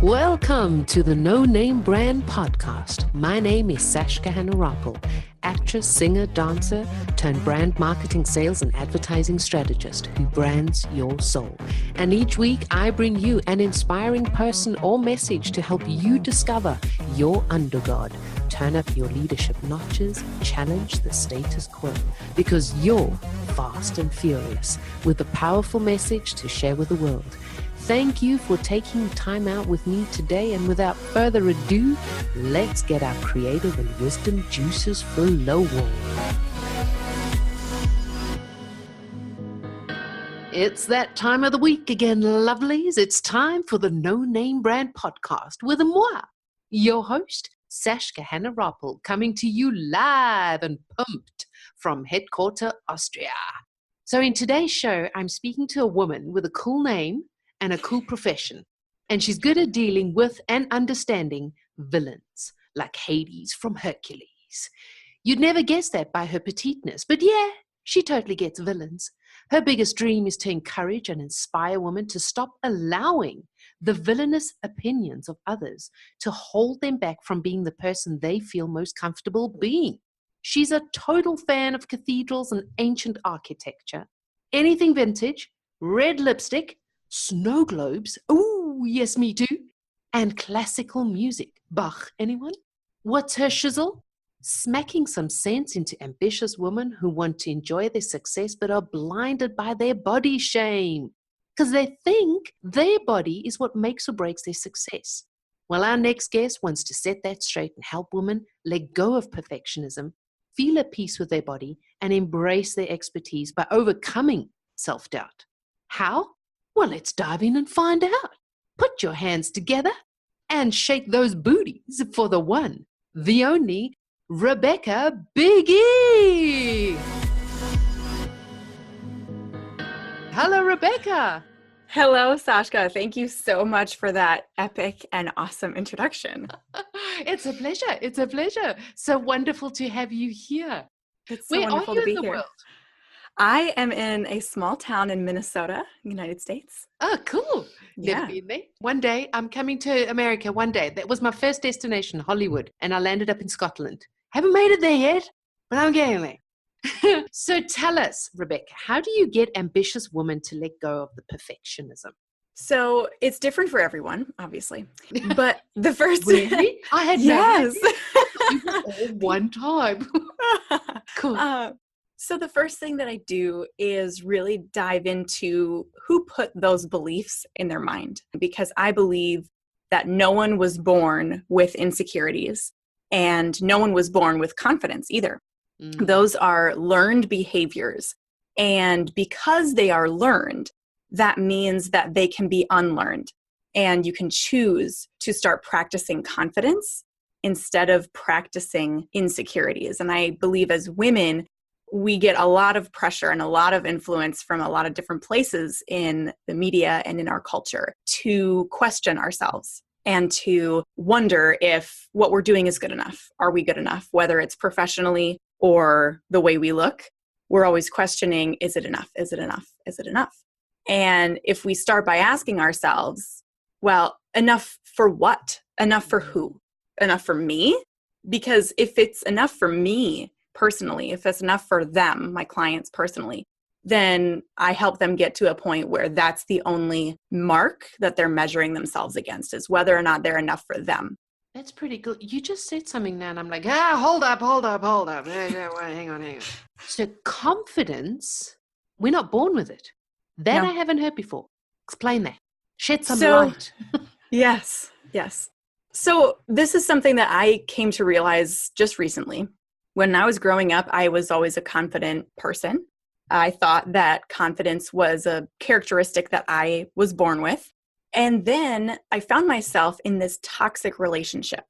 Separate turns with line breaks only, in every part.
Welcome to the No Name Brand Podcast. My name is Sashka Hanarappel, actress, singer, dancer, turned brand marketing, sales, and advertising strategist who brands your soul. And each week I bring you an inspiring person or message to help you discover your undergod, turn up your leadership notches, challenge the status quo, because you're fast and furious with a powerful message to share with the world. Thank you for taking time out with me today, and without further ado, let's get our creative and wisdom juices flowing. It's that time of the week again, lovelies. It's time for the No Name Brand Podcast with moi, your host, Sashka Hanarappel, coming to you live and pumped from headquarter Austria. So in today's show, I'm speaking to a woman with a cool name and a cool profession. And she's good at dealing with and understanding villains, like Hades from Hercules. You'd never guess that by her petiteness, but yeah, she totally gets villains. Her biggest dream is to encourage and inspire women to stop allowing the villainous opinions of others to hold them back from being the person they feel most comfortable being. She's a total fan of cathedrals and ancient architecture, anything vintage, red lipstick, snow globes, ooh, yes, me too, and classical music. Bach, anyone? What's her shizzle? Smacking some sense into ambitious women who want to enjoy their success but are blinded by their body shame because they think their body is what makes or breaks their success. Well, our next guest wants to set that straight and help women let go of perfectionism, feel at peace with their body, and embrace their expertise by overcoming self-doubt. How? Well, let's dive in and find out. Put your hands together and shake those booties for the one, the only, Rebekah Buege. Hello, Rebekah.
Hello, Sashka. Thank you so much for that epic and awesome introduction.
It's a pleasure. It's a pleasure. So wonderful to have you here.
It's so wonderful to be here. World? I am in a small town in Minnesota, United States.
Oh, cool. Never been there. One day, I'm coming to America one day. That was my first destination, Hollywood, and I landed up in Scotland. Haven't made it there yet, but I'm getting there. So tell us, Rebekah, how do you get ambitious women to let go of the perfectionism?
So it's different for everyone, obviously. But the first...
Really? I had
yes.
all one time. Cool.
So the first thing that I do is really dive into who put those beliefs in their mind, because I believe that no one was born with insecurities and no one was born with confidence either. Those are learned behaviors. And because they are learned, that means that they can be unlearned. And you can choose to start practicing confidence instead of practicing insecurities. And I believe as women, we get a lot of pressure and a lot of influence from a lot of different places in the media and in our culture to question ourselves and to wonder if what we're doing is good enough. Are we good enough? Whether it's professionally or the way we look, we're always questioning, is it enough? Is it enough? Is it enough? And if we start by asking ourselves, well, enough for what? Enough for who? Enough for me? Because if it's enough for me, personally, if it's enough for them, my clients personally, then I help them get to a point where that's the only mark that they're measuring themselves against, is whether or not they're enough for them.
That's pretty good. You just said something now and I'm like, hold up. Hang on. So confidence, we're not born with it. That no. I haven't heard before. Explain that. Shed some light.
Yes. So this is something that I came to realize just recently. When I was growing up, I was always a confident person. I thought that confidence was a characteristic that I was born with. And then I found myself in this toxic relationship,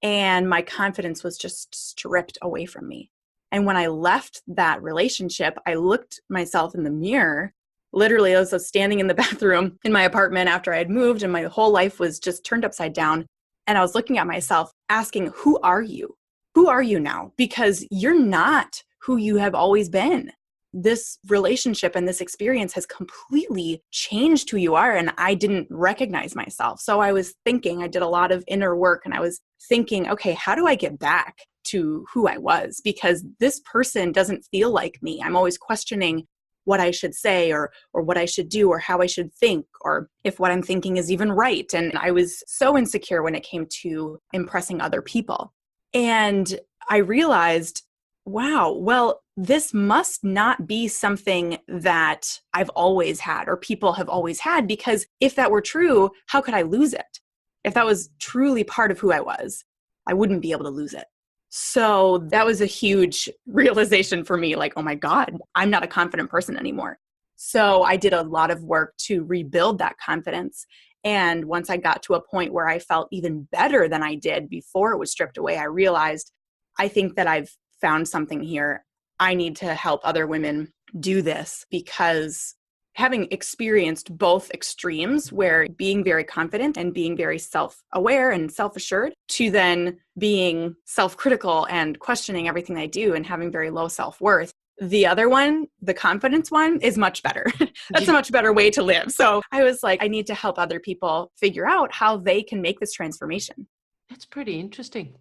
and my confidence was just stripped away from me. And when I left that relationship, I looked myself in the mirror. Literally, I was standing in the bathroom in my apartment after I had moved, and my whole life was just turned upside down. And I was looking at myself asking, who are you? Who are you now? Because you're not who you have always been. this relationship and this experience has completely changed who you are. And I didn't recognize myself. So I was thinking, I did a lot of inner work and I was thinking, okay, how do I get back to who I was? Because this person doesn't feel like me. I'm always questioning what I should say or what I should do or how I should think or if what I'm thinking is even right. And I was so insecure when it came to impressing other people. And I realized, wow, well, this must not be something that I've always had or people have always had, because if that were true, how could I lose it? If that was truly part of who I was, I wouldn't be able to lose it. So that was a huge realization for me, like, oh my God, I'm not a confident person anymore. So I did a lot of work to rebuild that confidence. And once I got to a point where I felt even better than I did before it was stripped away, I realized, I think that I've found something here. I need to help other women do this, because having experienced both extremes, where being very confident and being very self-aware and self-assured, to then being self-critical and questioning everything I do and having very low self-worth, the other one, the confidence one, is much better. That's a much better way to live. So I was like, I need to help other people figure out how they can make this transformation.
That's pretty interesting.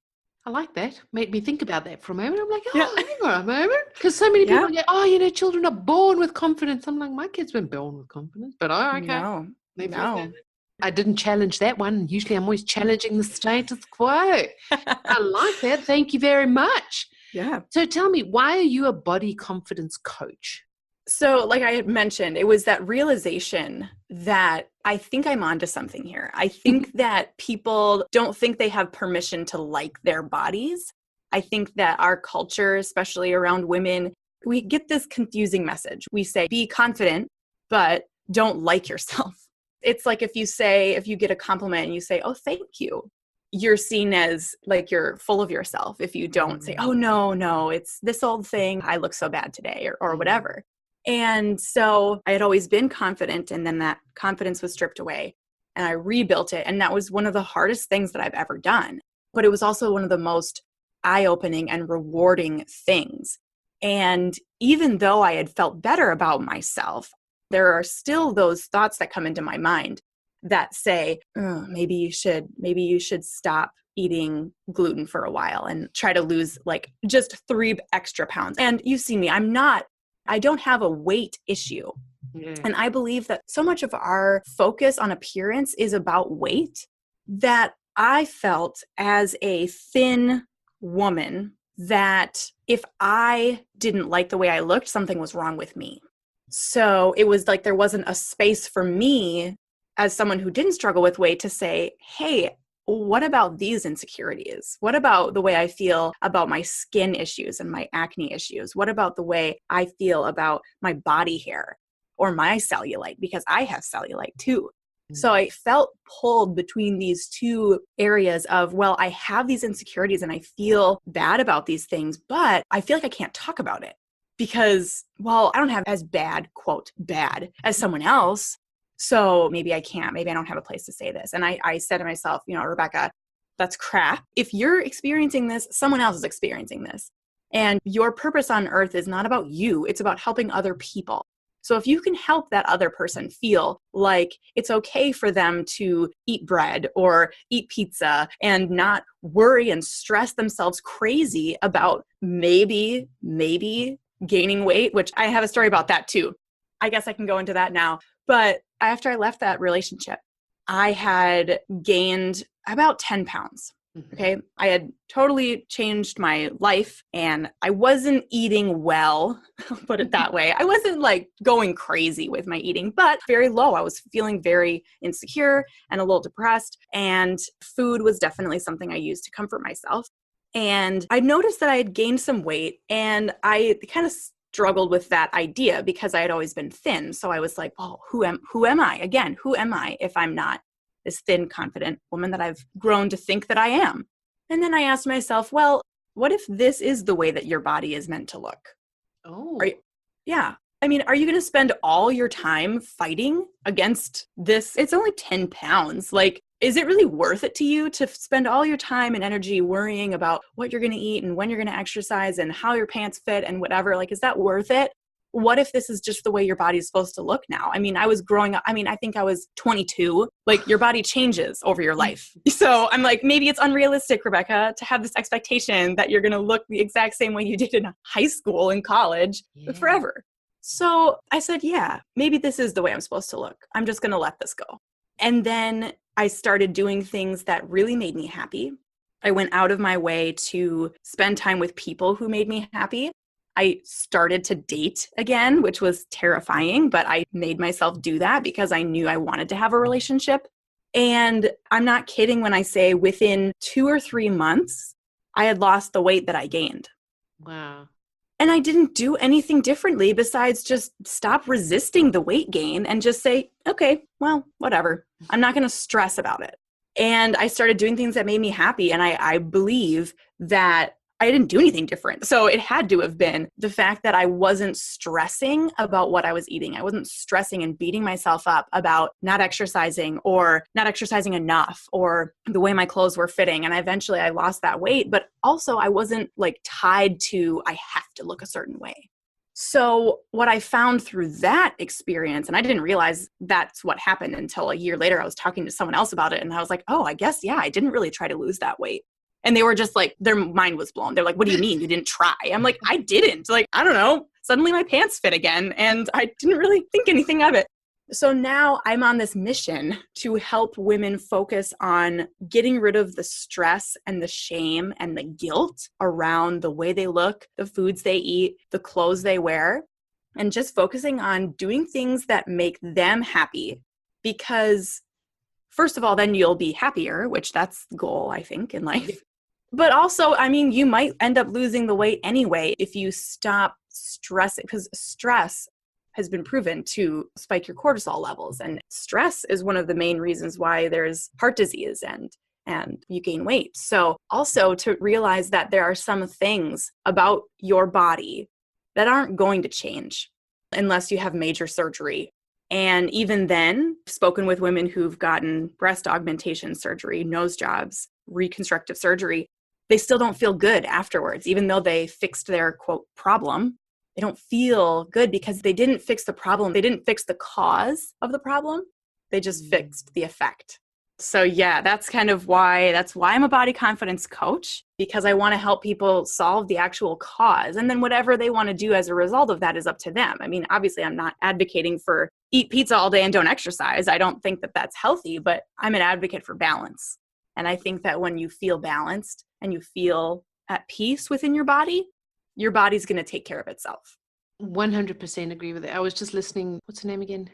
I like that. Made me think about that for a moment. I'm like,
Yeah.
hang on a moment. Because so many people go, children are born with confidence. I'm like, my kid's been born with confidence. But okay.
No.
I didn't challenge that one. Usually I'm always challenging the status quo. I like that. Thank you very much.
Yeah.
So tell me, why are you a body confidence coach?
So like I had mentioned, it was that realization that I think I'm onto something here. I think that people don't think they have permission to like their bodies. I think that our culture, especially around women, we get this confusing message. We say, be confident, but don't like yourself. It's like if you get a compliment and you say, oh, thank you, you're seen as like you're full of yourself. If you don't say, oh, no, it's this old thing, I look so bad today or whatever. And so I had always been confident, and then that confidence was stripped away and I rebuilt it. And that was one of the hardest things that I've ever done. But it was also one of the most eye-opening and rewarding things. And even though I had felt better about myself, there are still those thoughts that come into my mind that say, oh, maybe you should stop eating gluten for a while and try to lose like just 3 extra pounds. And you see me, I don't have a weight issue. And I believe that so much of our focus on appearance is about weight, that I felt as a thin woman that if I didn't like the way I looked, something was wrong with me. So it was like there wasn't a space for me as someone who didn't struggle with weight to say, hey, what about these insecurities? What about the way I feel about my skin issues and my acne issues? What about the way I feel about my body hair or my cellulite? Because I have cellulite too. So I felt pulled between these two areas of, well, I have these insecurities and I feel bad about these things, but I feel like I can't talk about it because, well, I don't have as bad, quote, bad as someone else. So maybe I can't, maybe I don't have a place to say this. And I said to myself, Rebekah, that's crap. If you're experiencing this, someone else is experiencing this. And your purpose on earth is not about you. It's about helping other people. So if you can help that other person feel like it's okay for them to eat bread or eat pizza and not worry and stress themselves crazy about maybe gaining weight, which I have a story about that too. I guess I can go into that now. But after I left that relationship, I had gained about 10 pounds. Okay. I had totally changed my life and I wasn't eating well, I'll put it that way. I wasn't like going crazy with my eating, but very low. I was feeling very insecure and a little depressed, and food was definitely something I used to comfort myself. And I noticed that I had gained some weight, and I kind of struggled with that idea because I had always been thin. So I was like, well, who am I? Again, who am I if I'm not this thin, confident woman that I've grown to think that I am? And then I asked myself, well, what if this is the way that your body is meant to look?
Oh.
Yeah. I mean, are you going to spend all your time fighting against this? It's only 10 pounds. Like, is it really worth it to you to spend all your time and energy worrying about what you're going to eat and when you're going to exercise and how your pants fit and whatever? Like, is that worth it? what if this is just the way your body's supposed to look now? I mean, I was growing up, I think I was 22. Like, your body changes over your life. So I'm like, maybe it's unrealistic, Rebekah, to have this expectation that you're going to look the exact same way you did in high school and college forever. So I said, yeah, maybe this is the way I'm supposed to look. I'm just going to let this go. And then I started doing things that really made me happy. I went out of my way to spend time with people who made me happy. I started to date again, which was terrifying, but I made myself do that because I knew I wanted to have a relationship. And I'm not kidding when I say within 2 or 3 months, I had lost the weight that I gained.
Wow.
And I didn't do anything differently besides just stop resisting the weight gain and just say, okay, well, whatever. I'm not going to stress about it. And I started doing things that made me happy. And I believe that I didn't do anything different. So it had to have been the fact that I wasn't stressing about what I was eating. I wasn't stressing and beating myself up about not exercising or not exercising enough or the way my clothes were fitting. And eventually I lost that weight, but also I wasn't like tied to, I have to look a certain way. So what I found through that experience, and I didn't realize that's what happened until a year later, I was talking to someone else about it. And I was like, oh, I guess, yeah, I didn't really try to lose that weight. And they were just like, their mind was blown. They're like, what do you mean you didn't try? I'm like, I didn't. Like, I don't know. Suddenly my pants fit again. And I didn't really think anything of it. So now I'm on this mission to help women focus on getting rid of the stress and the shame and the guilt around the way they look, the foods they eat, the clothes they wear, and just focusing on doing things that make them happy. Because first of all, then you'll be happier, which that's the goal, I think, in life. But also, I mean, you might end up losing the weight anyway if you stop stressing, because stress has been proven to spike your cortisol levels. And stress is one of the main reasons why there's heart disease and you gain weight. So also to realize that there are some things about your body that aren't going to change unless you have major surgery. And even then, I've spoken with women who've gotten breast augmentation surgery, nose jobs, reconstructive surgery. They still don't feel good afterwards, even though they fixed their, quote, problem. They don't feel good because they didn't fix the problem. They didn't fix the cause of the problem. They just fixed the effect. So yeah, that's why I'm a body confidence coach, because I want to help people solve the actual cause. And then whatever they want to do as a result of that is up to them. I mean, obviously I'm not advocating for eat pizza all day and don't exercise. I don't think that that's healthy, but I'm an advocate for balance. And I think that when you feel balanced and you feel at peace within your body's going to take care of itself.
100% agree with it. I was just listening, what's her name again?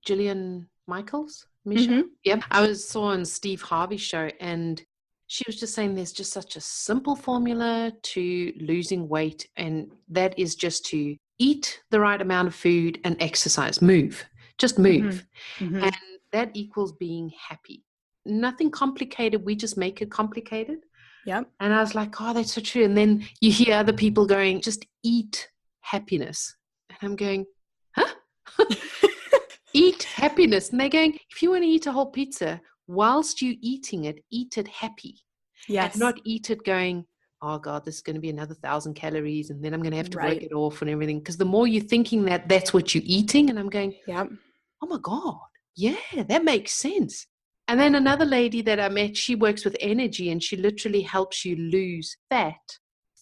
Jillian Michaels? Michelle? Yep. I saw on Steve Harvey's show, and she was just saying there's just such a simple formula to losing weight, and that is just to eat the right amount of food and exercise, move, just move.
Mm-hmm.
And that equals being happy. Nothing complicated. We just make it complicated.
Yep.
And I was like, oh, that's so true. And then you hear other people going, just eat happiness. And I'm going, huh? Eat happiness. And they're going, if you want to eat a whole pizza, whilst you eating it, eat it happy.
Yes.
And not eat it going, oh God, this is going to be another 1,000 calories. And then I'm going to have to work it off and everything. Because the more you're thinking that that's what you're eating. And I'm going,
yep.
Oh my God. Yeah, that makes sense. And then another lady that I met, she works with energy, and she literally helps you lose fat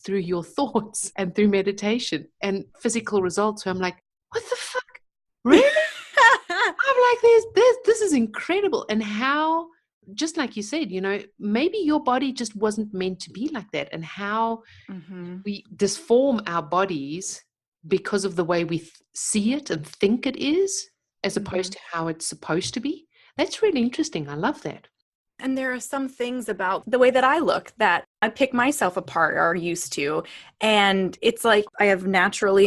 through your thoughts and through meditation and physical results. So I'm like, what the fuck? Really? I'm like, this is incredible. And how, just like you said, maybe your body just wasn't meant to be like that, and how we disform our bodies because of the way we see it and think it is, as opposed to how it's supposed to be. That's really interesting. I love that.
And there are some things about the way that I look that I pick myself apart or used to. And it's like I have naturally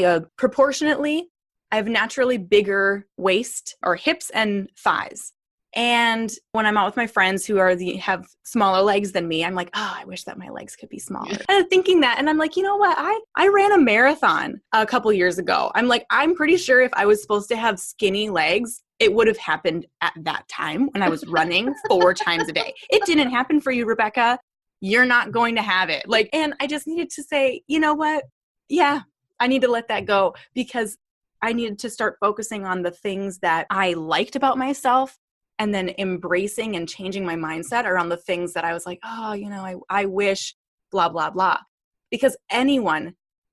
bigger waist or hips and thighs. And when I'm out with my friends who have smaller legs than me, I'm like, oh, I wish that my legs could be smaller. And I'm thinking that, and I'm like, you know what? I ran a marathon a couple years ago. I'm like, I'm pretty sure if I was supposed to have skinny legs, it would have happened at that time when I was running 4 times a day. It didn't happen for you, Rebekah. You're not going to have it. And I just needed to say, you know what? Yeah, I need to let that go, because I needed to start focusing on the things that I liked about myself and then embracing and changing my mindset around the things that I was like, oh, I wish blah, blah, blah. Because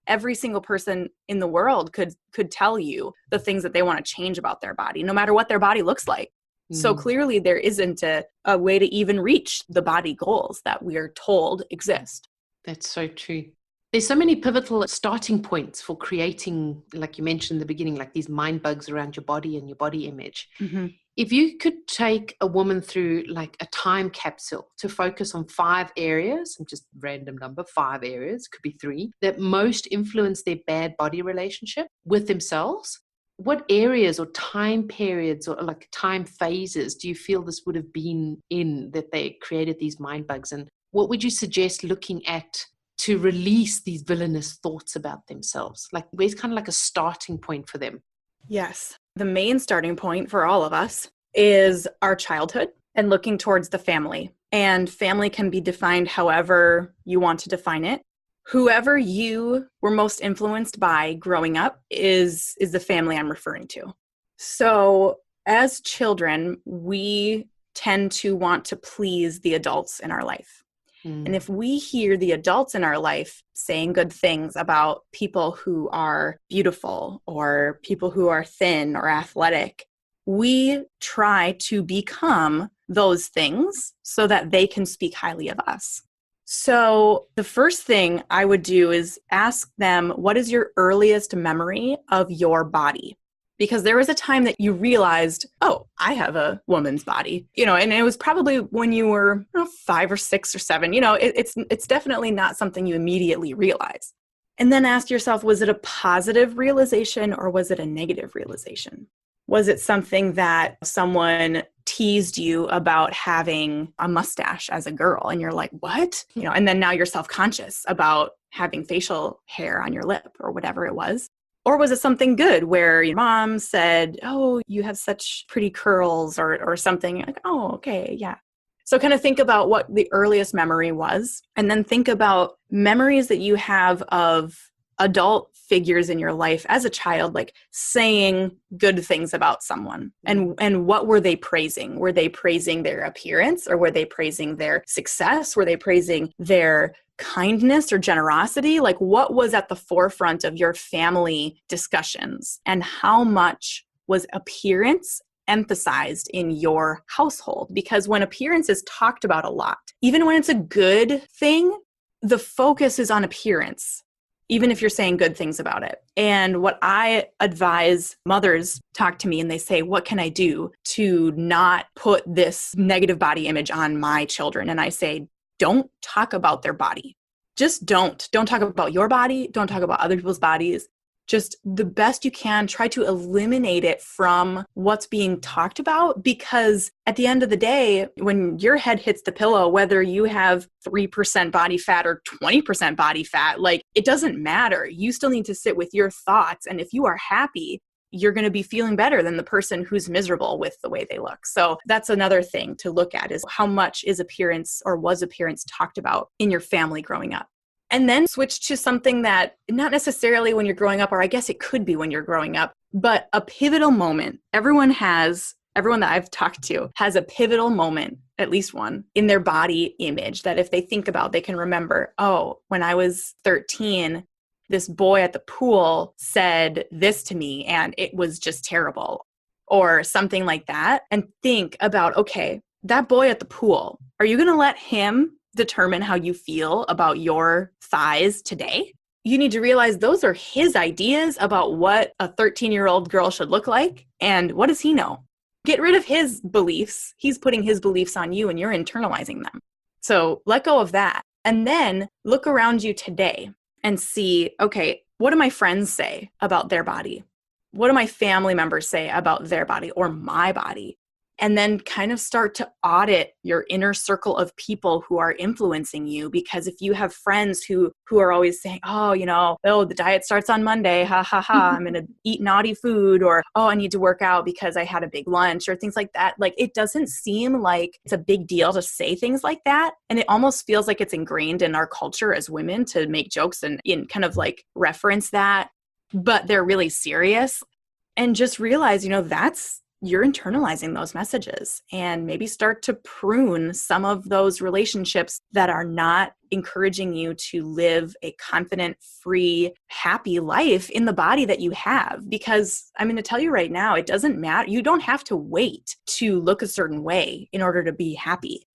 every single person in the world could tell you the things that they want to change about their body, no matter what their body looks like. So clearly there isn't a way to even reach the body goals that we are told exist.
That's so true. There's so many pivotal starting points for creating, like you mentioned in the beginning, like these mind bugs around your body and your body image.
Mm-hmm.
If you could take a woman through like a time capsule to focus on 5 areas, just random number, 5 areas, could be 3, that most influence their bad body relationship with themselves, what areas or time periods or like time phases do you feel this would have been in that they created these mind bugs? And what would you suggest looking at to release these villainous thoughts about themselves? Like, where's kind of like a starting point for them?
Yes. The main starting point for all of us is our childhood and looking towards the family. And family can be defined however you want to define it. Whoever you were most influenced by growing up is the family I'm referring to. So as children, we tend to want to please the adults in our life. And if we hear the adults in our life saying good things about people who are beautiful or people who are thin or athletic, we try to become those things so that they can speak highly of us. So the first thing I would do is ask them, what is your earliest memory of your body? Because there was a time that you realized, oh, I have a woman's body, and it was probably when you were 5 or 6 or 7, it's definitely not something you immediately realize. And then ask yourself, was it a positive realization or was it a negative realization? Was it something that someone teased you about having a mustache as a girl and you're like, what? And then now you're self-conscious about having facial hair on your lip or whatever it was. Or was it something good where your mom said, oh, you have such pretty curls or something? You're like, oh, okay, yeah. So kind of think about what the earliest memory was, and then think about memories that you have of adult figures in your life as a child, like saying good things about someone. And what were they praising? Were they praising their appearance, or were they praising their success? Were they praising their kindness or generosity? Like, what was at the forefront of your family discussions, and how much was appearance emphasized in your household? Because when appearance is talked about a lot, even when it's a good thing, the focus is on appearance, even if you're saying good things about it. And what I advise mothers talk to me and they say, what can I do to not put this negative body image on my children? And I say, don't talk about their body. Just don't. Don't talk about your body. Don't talk about other people's bodies. Just the best you can, try to eliminate it from what's being talked about, because at the end of the day, when your head hits the pillow, whether you have 3% body fat or 20% body fat, like, it doesn't matter. You still need to sit with your thoughts. And if you are happy, you're going to be feeling better than the person who's miserable with the way they look. So that's another thing to look at, is how much is appearance or was appearance talked about in your family growing up. And then switch to something that not necessarily when you're growing up, or I guess it could be when you're growing up, but a pivotal moment. Everyone that I've talked to has a pivotal moment, at least one, in their body image that if they think about, they can remember, oh, when I was 13, this boy at the pool said this to me and it was just terrible, or something like that. And think about, okay, that boy at the pool, are you going to let him determine how you feel about your thighs today? You need to realize those are his ideas about what a 13-year-old girl should look like. And what does he know? Get rid of his beliefs. He's putting his beliefs on you and you're internalizing them. So let go of that. And then look around you today and see, okay, what do my friends say about their body? What do my family members say about their body or my body? And then kind of start to audit your inner circle of people who are influencing you. Because if you have friends who are always saying, oh, the diet starts on Monday, ha, ha, ha, I'm going to eat naughty food, or, oh, I need to work out because I had a big lunch, or things like that. Like, it doesn't seem like it's a big deal to say things like that. And it almost feels like it's ingrained in our culture as women to make jokes and kind of like reference that, but they're really serious. And just realize, you're internalizing those messages, and maybe start to prune some of those relationships that are not encouraging you to live a confident, free, happy life in the body that you have. Because I'm going to tell you right now, it doesn't matter. You don't have to wait to look a certain way in order to be happy.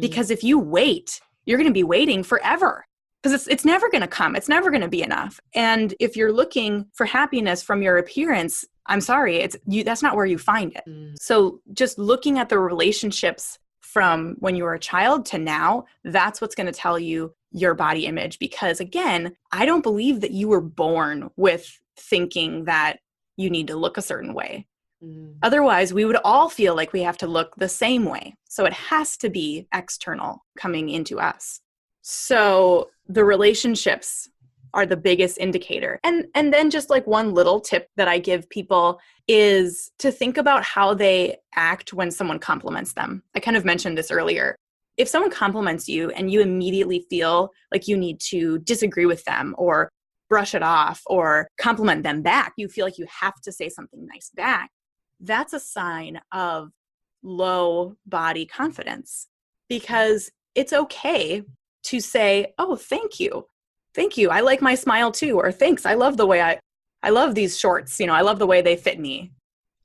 Because if you wait, you're going to be waiting forever. Because it's never going to come. It's never going to be enough. And if you're looking for happiness from your appearance, I'm sorry, that's not where you find it. So just looking at the relationships from when you were a child to now, that's what's going to tell you your body image. Because again, I don't believe that you were born with thinking that you need to look a certain way. Otherwise, we would all feel like we have to look the same way. So it has to be external coming into us. So the relationships are the biggest indicator. And then just like one little tip that I give people is to think about how they act when someone compliments them. I kind of mentioned this earlier. If someone compliments you and you immediately feel like you need to disagree with them or brush it off or compliment them back, you feel like you have to say something nice back, that's a sign of low body confidence. Because it's okay to say, oh, thank you. Thank you. I like my smile too. Or thanks. I love the way I love these shorts. I love the way they fit me.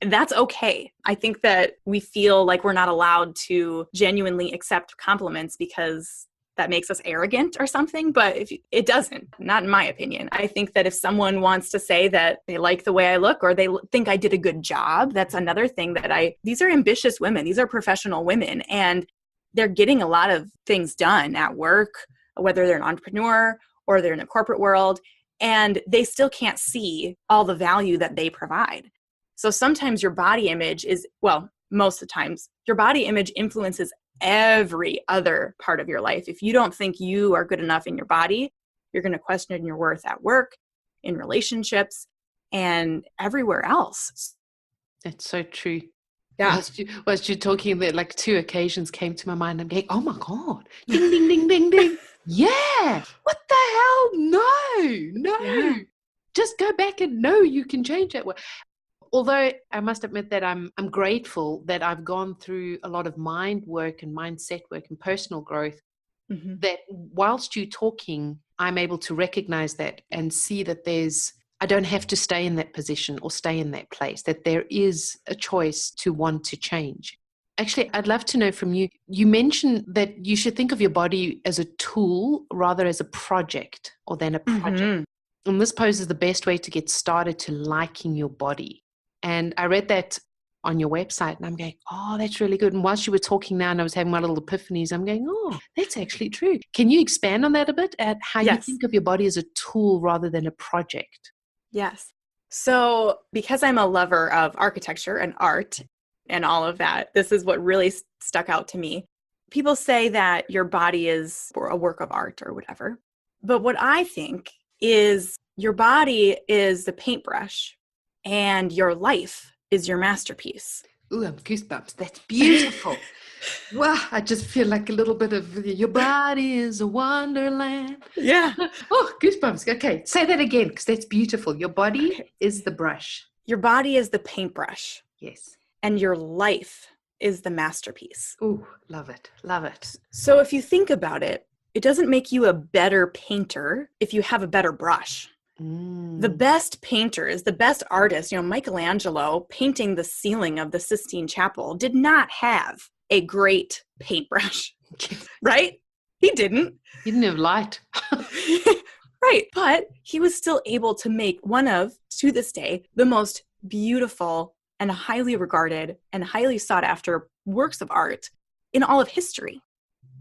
And that's okay. I think that we feel like we're not allowed to genuinely accept compliments because that makes us arrogant or something, but it doesn't, not in my opinion. I think that if someone wants to say that they like the way I look or they think I did a good job, that's another thing that these are ambitious women. These are professional women, and they're getting a lot of things done at work, whether they're an entrepreneur or they're in the corporate world, and they still can't see all the value that they provide. So sometimes your body image most of the times, your body image influences every other part of your life. If you don't think you are good enough in your body, you're going to question your worth at work, in relationships, and everywhere else.
That's so true.
Yeah.
Whilst you're talking, that like 2 occasions came to my mind. I'm going, oh my God, ding, ding, ding, ding, ding. Yeah. What the hell? No.
Yeah.
Just go back and no, you can change that. Although I must admit that I'm grateful that I've gone through a lot of mind work and mindset work and personal growth, that whilst you're talking, I'm able to recognize that and see that I don't have to stay in that position or stay in that place, that there is a choice to want to change. Actually, I'd love to know from you, you mentioned that you should think of your body as a tool rather as a project or than a project. And this poses the best way to get started to liking your body. And I read that on your website and I'm going, oh, that's really good. And whilst you were talking now and I was having my little epiphanies, I'm going, oh, that's actually true. Can you expand on that a bit, at how you think of your body as a tool rather than a project?
Yes. So because I'm a lover of architecture and art and all of that, this is what really stuck out to me. People say that your body is a work of art or whatever. But what I think is your body is the paintbrush and your life is your masterpiece.
Ooh, I'm goosebumps. That's beautiful. Wow, I just feel like a little bit of your body is a wonderland.
Yeah.
Oh, goosebumps. Okay, say that again because that's beautiful. Your body is the brush.
Your body is the paintbrush.
Yes.
And your life is the masterpiece.
Ooh, love it. Love it.
So if you think about it, it doesn't make you a better painter if you have a better brush. The best painters, the best artists, Michelangelo painting the ceiling of the Sistine Chapel did not have a great paintbrush, right? He didn't.
He didn't have light.
Right. But he was still able to make one of, to this day, the most beautiful and highly regarded and highly sought after works of art in all of history.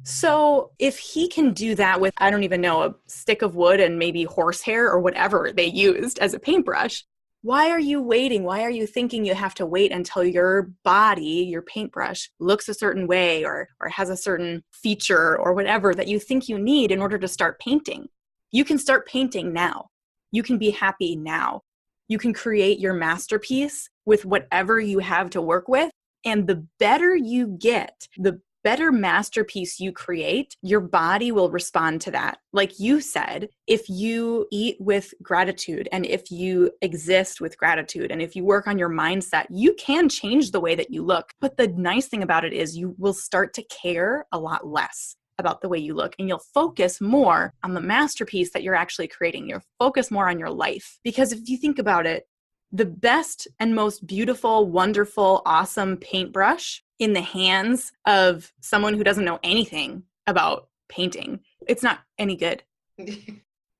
So if he can do that with, I don't even know, a stick of wood and maybe horsehair or whatever they used as a paintbrush, why are you waiting? Why are you thinking you have to wait until your body, your paintbrush, looks a certain way or has a certain feature or whatever that you think you need in order to start painting? You can start painting now. You can be happy now. You can create your masterpiece with whatever you have to work with. And the better you get, the better masterpiece you create, your body will respond to that. Like you said, if you eat with gratitude and if you exist with gratitude and if you work on your mindset, you can change the way that you look. But the nice thing about it is you will start to care a lot less about the way you look, and you'll focus more on the masterpiece that you're actually creating. You'll focus more on your life. Because if you think about it, the best and most beautiful, wonderful, awesome paintbrush in the hands of someone who doesn't know anything about painting, it's not any good.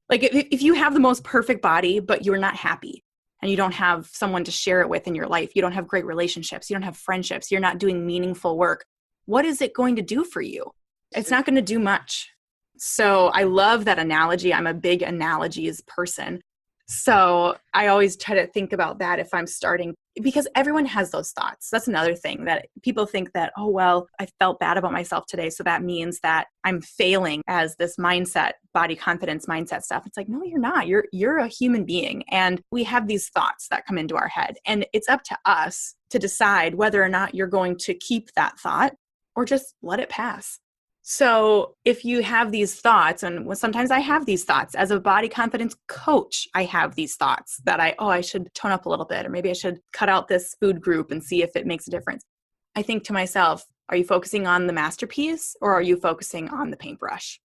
Like if you have the most perfect body, but you're not happy and you don't have someone to share it with in your life, you don't have great relationships, you don't have friendships, you're not doing meaningful work, what is it going to do for you? It's not going to do much. So I love that analogy. I'm a big analogies person. So I always try to think about that if I'm starting, because everyone has those thoughts. That's another thing that people think that, oh, well, I felt bad about myself today, so that means that I'm failing as this mindset, body confidence mindset stuff. It's like, no, you're not. You're a human being. And we have these thoughts that come into our head. And it's up to us to decide whether or not you're going to keep that thought or just let it pass. So if you have these thoughts, and sometimes I have these thoughts as a body confidence coach, I have these thoughts that I should tone up a little bit, or maybe I should cut out this food group and see if it makes a difference. I think to myself, are you focusing on the masterpiece or are you focusing on the paintbrush?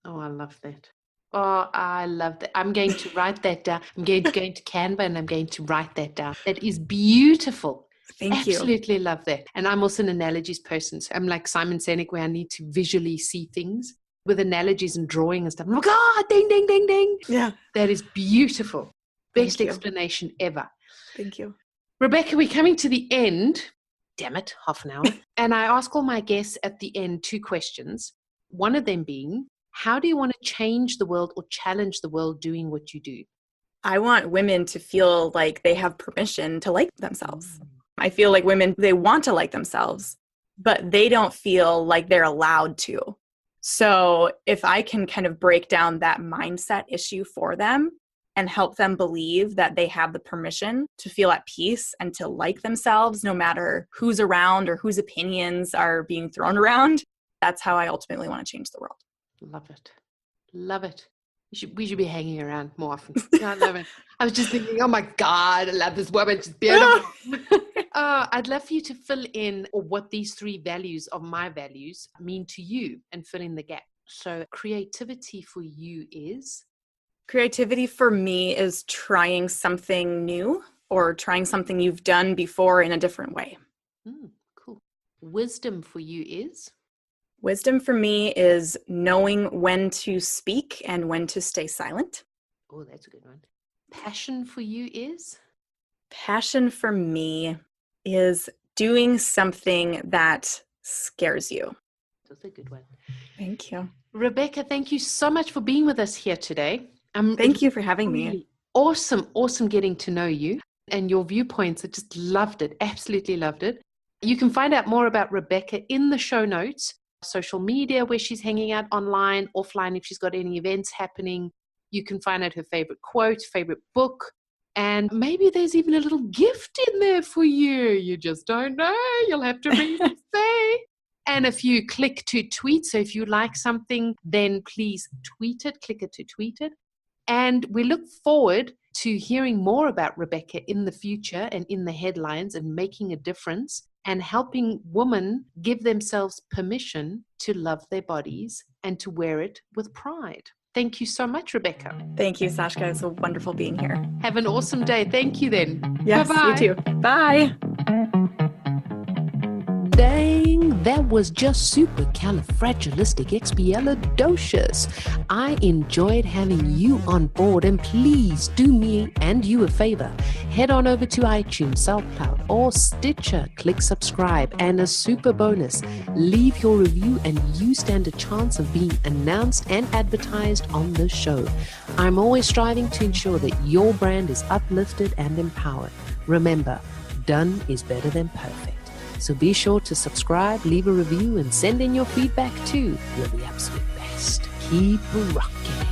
Oh, I love that. Oh, I love that. I'm going to write that down. I'm going to Canva and I'm going to write that down. That is beautiful.
Thank you.
Absolutely love that. And I'm also an analogies person. So I'm like Simon Sinek, where I need to visually see things with analogies and drawing and stuff. I'm like, ding, ding, ding, ding.
Yeah.
That is beautiful. Best explanation ever.
Thank you.
Rebekah, we're coming to the end. Damn it, half an hour. And I ask all my guests at the end 2 questions. One of them being, how do you want to change the world or challenge the world doing what you do?
I want women to feel like they have permission to like themselves. I feel like women, they want to like themselves, but they don't feel like they're allowed to. So if I can kind of break down that mindset issue for them and help them believe that they have the permission to feel at peace and to like themselves, no matter who's around or whose opinions are being thrown around, that's how I ultimately want to change the world.
Love it. Love it. We should be hanging around more often. I love it. I was just thinking, oh my God, I love this woman. She's beautiful. I'd love for you to fill in what these 3 values of my values mean to you and fill in the gap. So creativity for you is?
Creativity for me is trying something new or trying something you've done before in a different way.
Cool. Wisdom for you is?
Wisdom for me is knowing when to speak and when to stay silent.
Oh, that's a good one. Passion for you is?
Passion for me is doing something that scares you.
That's a good one.
Thank you.
Rebekah, thank you so much for being with us here today.
Thank you for having me.
Awesome getting to know you and your viewpoints. I just loved it. Absolutely loved it. You can find out more about Rebekah in the show notes, social media where she's hanging out, online, offline, if she's got any events happening. You can find out her favorite quote, favorite book, and maybe there's even a little gift in there for you. You just don't know. You'll have to read and say. And if you click to tweet, so if you like something, then please tweet it, click it to tweet it. And we look forward to hearing more about Rebekah in the future and in the headlines and making a difference and helping women give themselves permission to love their bodies and to wear it with pride. Thank you so much, Rebekah.
Thank you, Sashka. It's so wonderful being here.
Have an awesome day. Thank you then.
Yes,
Bye-bye.
you too. Bye.
Dang, that was just supercalifragilisticexpialidocious. I enjoyed having you on board, and please do me and you a favor. Head on over to iTunes, SoundCloud, or Stitcher. Click subscribe, and a super bonus, leave your review and you stand a chance of being announced and advertised on the show. I'm always striving to ensure that your brand is uplifted and empowered. Remember, done is better than perfect. So be sure to subscribe, leave a review, and send in your feedback too. You're the absolute best. Keep rocking.